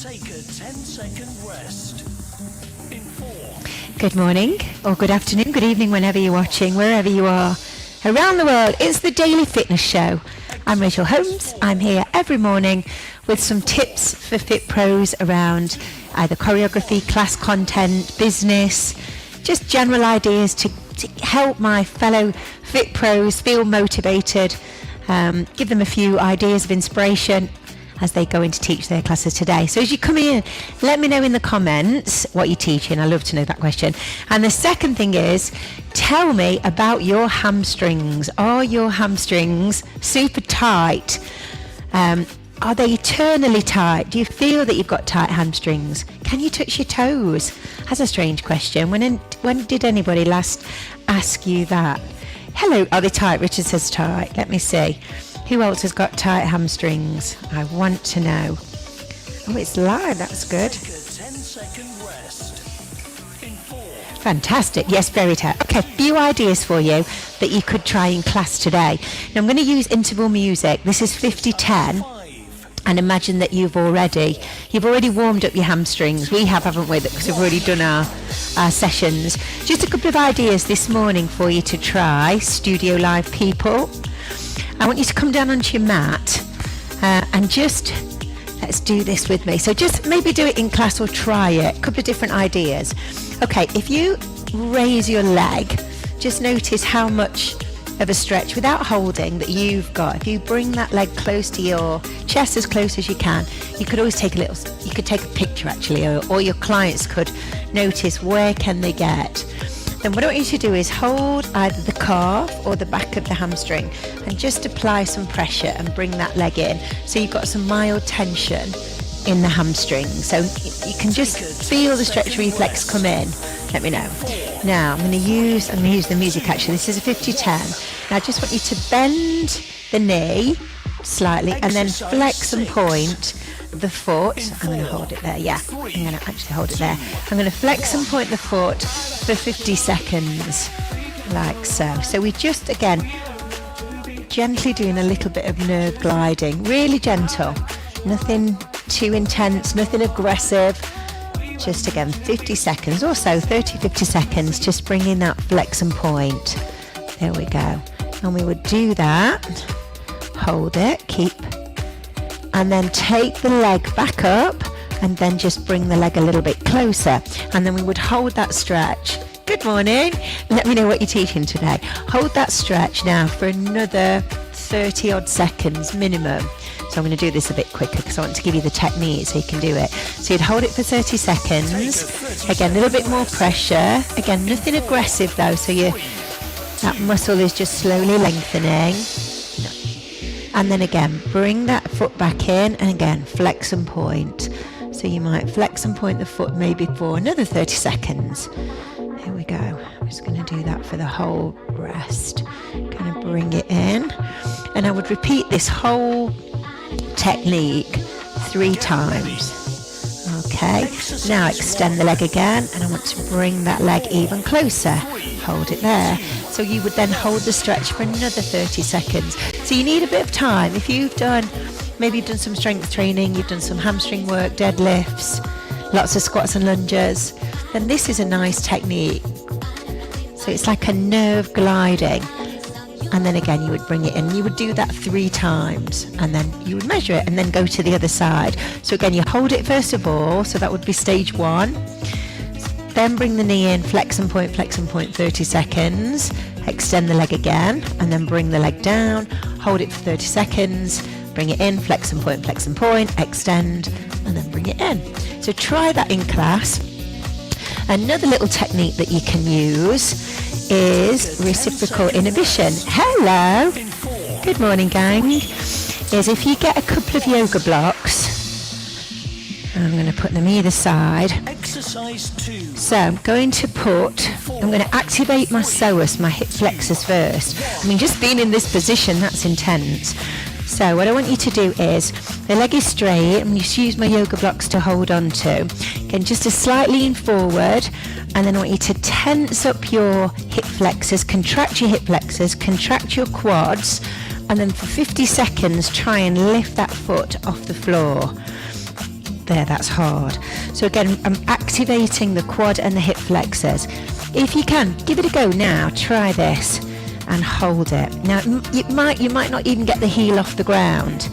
Take a 10-second rest. In 4. Good morning, or good afternoon, good evening, whenever you're watching, wherever you are around the world. It's the Daily Fitness Show. I'm Rachel Holmes. I'm here every morning with some tips for fit pros around either choreography, class content, business, just general ideas to help my fellow fit pros feel motivated, give them a few ideas of inspiration as they go in to teach their classes today. So as you come in, let me know in the comments what you're teaching. I love to know that question. And the second thing is, tell me about your hamstrings. Are your hamstrings super tight? Are they eternally tight? Do you feel that you've got tight hamstrings? Can you touch your toes? That's a strange question. When did anybody last ask you that? Hello, are they tight? Richard says tight. Let me see. Who else has got tight hamstrings? I want to know. Oh, it's live. That's good. Take a 10-second rest. In 4. Fantastic. Yes, very tight. Okay, a few ideas for you that you could try in class today. Now, I'm going to use interval music. This is 50-10. 5. And imagine that you've already warmed up your hamstrings. We have, haven't we? Because we've already done our sessions. Just a couple of ideas this morning for you to try. Studio Live people. I want you to come down onto your mat and just let's do this with me. So just maybe do it in class or try it. A couple of different ideas. Okay, if you raise your leg, just notice how much of a stretch without holding that you've got. If you bring that leg close to your chest, as close as you can, you could always take you could take a picture actually, or your clients could notice where can they get. Then what I want you to do is hold either the calf or the back of the hamstring and just apply some pressure and bring that leg in. So you've got some mild tension in the hamstring. So you can just feel the stretch reflex come in. Let me know. Now I'm going to use the music actually. This is a 50-10. Now I just want you to bend the knee slightly and then flex and point the foot. I'm going to hold it there. Yeah, I'm going to actually hold it there. I'm going to flex and point the foot for 50 seconds, like so. So we just, again, gently doing a little bit of nerve gliding, really gentle, nothing too intense, nothing aggressive. Just again, 50 seconds or so, 30-50 seconds, just bringing that flex and point. There we go. And we would do that, hold it, keep, and then take the leg back up and then just bring the leg a little bit closer. And then we would hold that stretch. Good morning. Let me know what you're teaching today. Hold that stretch now for another 30 odd seconds minimum. So I'm going to do this a bit quicker because I want to give you the technique so you can do it. So you'd hold it for 30 seconds. Again, a little bit more pressure. Again, nothing aggressive though. So that muscle is just slowly lengthening. And then again, bring that foot back in and again, flex and point. So you might flex and point the foot maybe for another 30 seconds. Here we go. I'm just going to do that for the whole rest. Kind of bring it in. And I would repeat this whole technique 3 times. Okay, now extend the leg again and I want to bring that leg even closer. Hold it there. So you would then hold the stretch for another 30 seconds. So you need a bit of time. If maybe you've done some strength training, you've done some hamstring work, deadlifts, lots of squats and lunges, then this is a nice technique. So it's like a nerve gliding. And then again, you would bring it in. You would do that 3 times and then you would measure it and then go to the other side. So again, you hold it first of all. So that would be stage 1. Then bring the knee in, flex and point, 30 seconds. Extend the leg again and then bring the leg down. Hold it for 30 seconds. Bring it in, flex and point, extend, and then bring it in. So try that in class. Another little technique that you can use is reciprocal inhibition. Hello. Good morning, gang. Is if you get a couple of yoga blocks, I'm going to put them either side. Exercise 2. So I'm going to activate my psoas, my hip flexors first. I mean, just being in this position, that's intense. So what I want you to do is, the leg is straight, and just use my yoga blocks to hold on to. Again, just a slight lean forward, and then I want you to tense up your hip flexors, contract your hip flexors, contract your quads, and then for 50 seconds try and lift that foot off the floor. There, that's hard. So again, I'm activating the quad and the hip flexors. If you can, give it a go now. Try this and hold it. Now, you might not even get the heel off the ground,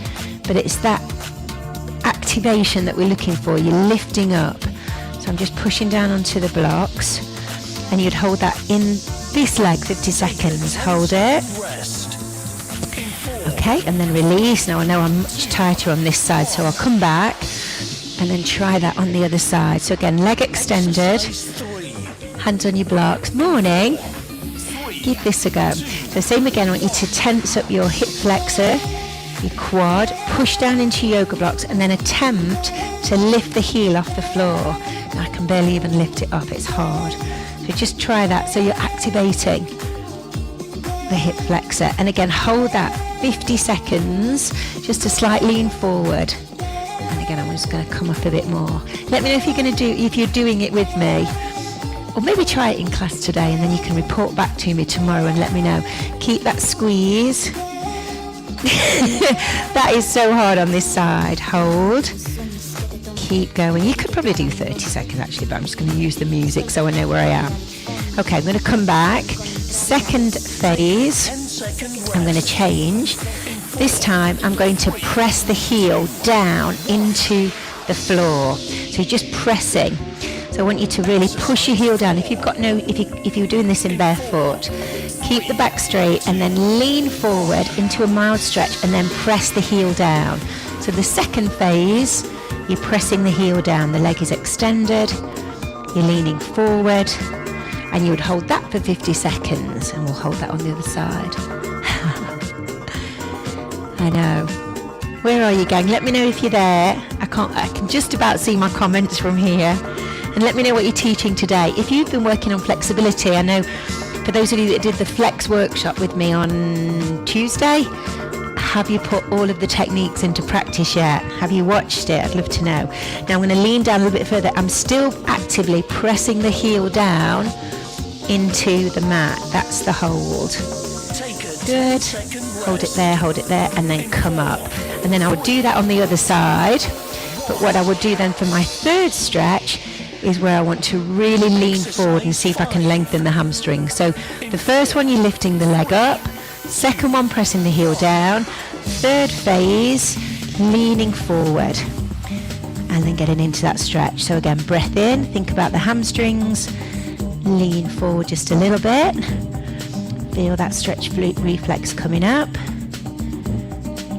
but it's that activation that we're looking for. You're lifting up. So I'm just pushing down onto the blocks, and you'd hold that in this leg 50 seconds. Hold it. Okay, and then release. Now I know I'm much tighter on this side, so I'll come back and then try that on the other side. So again, leg extended, hands on your blocks. Morning. Give this a go. So same again, I want you to tense up your hip flexor, your quad, push down into your yoga blocks, and then attempt to lift the heel off the floor. Now, I can barely even lift it up, it's hard. So just try that. So you're activating the hip flexor. And again, hold that 50 seconds, just a slight lean forward. And again, I'm just going to come up a bit more. Let me know if you're doing it with me. Or maybe try it in class today, and then you can report back to me tomorrow and let me know. Keep that squeeze. That is so hard on this side. Hold. Keep going. You could probably do 30 seconds actually, but I'm just going to use the music so I know where I am. Okay, I'm going to come back. Second phase. I'm going to change. This time I'm going to press the heel down into the floor. So you're just pressing. So I want you to really push your heel down. If you're doing this in barefoot, keep the back straight and then lean forward into a mild stretch and then press the heel down. So the second phase, you're pressing the heel down. The leg is extended. You're leaning forward, and you would hold that for 50 seconds, and we'll hold that on the other side. I know. Where are you, gang? Let me know if you're there. I can just about see my comments from here. And let me know what you're teaching today. If you've been working on flexibility, I know for those of you that did the Flex workshop with me on Tuesday, have you put all of the techniques into practice yet? Have you watched it? I'd love to know. Now I'm going to lean down a little bit further. I'm still actively pressing the heel down into the mat. That's the hold. Good. Hold it there, and then come up. And then I would do that on the other side. But what I would do then for my third stretch is where I want to really lean forward and see if I can lengthen the hamstring. So the first one, you're lifting the leg up. Second one, pressing the heel down. Third phase, leaning forward. And then getting into that stretch. So again, breath in, think about the hamstrings. Lean forward just a little bit. Feel that stretch reflex coming up.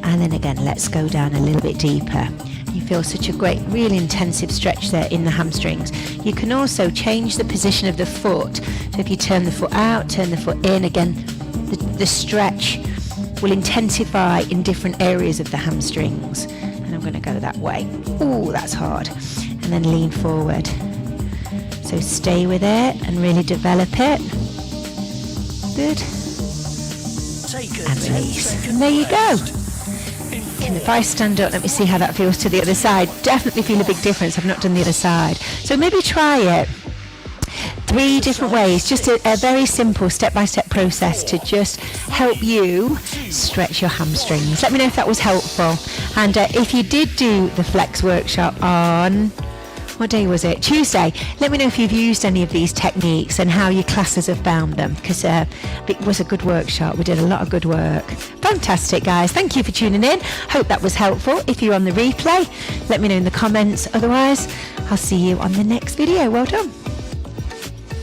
And then again, let's go down a little bit deeper. You feel such a great, really intensive stretch there in the hamstrings. You can also change the position of the foot. So if you turn the foot out, turn the foot in, again, the stretch will intensify in different areas of the hamstrings. And I'm going to go that way. Ooh, that's hard. And then lean forward. So stay with it and really develop it. Good. And release. And there you go. And if I stand up, let me see how that feels to the other side. Definitely feel a big difference. I've not done the other side. So maybe try it. 3 different ways. Just a very simple step-by-step process to just help you stretch your hamstrings. Let me know if that was helpful. And if you did do the Flex workshop on... what day was it? Tuesday. Let me know if you've used any of these techniques and how your classes have found them, because it was a good workshop. We did a lot of good work. Fantastic, guys. Thank you for tuning in. Hope that was helpful. If you're on the replay, let me know in the comments. Otherwise, I'll see you on the next video. Well done.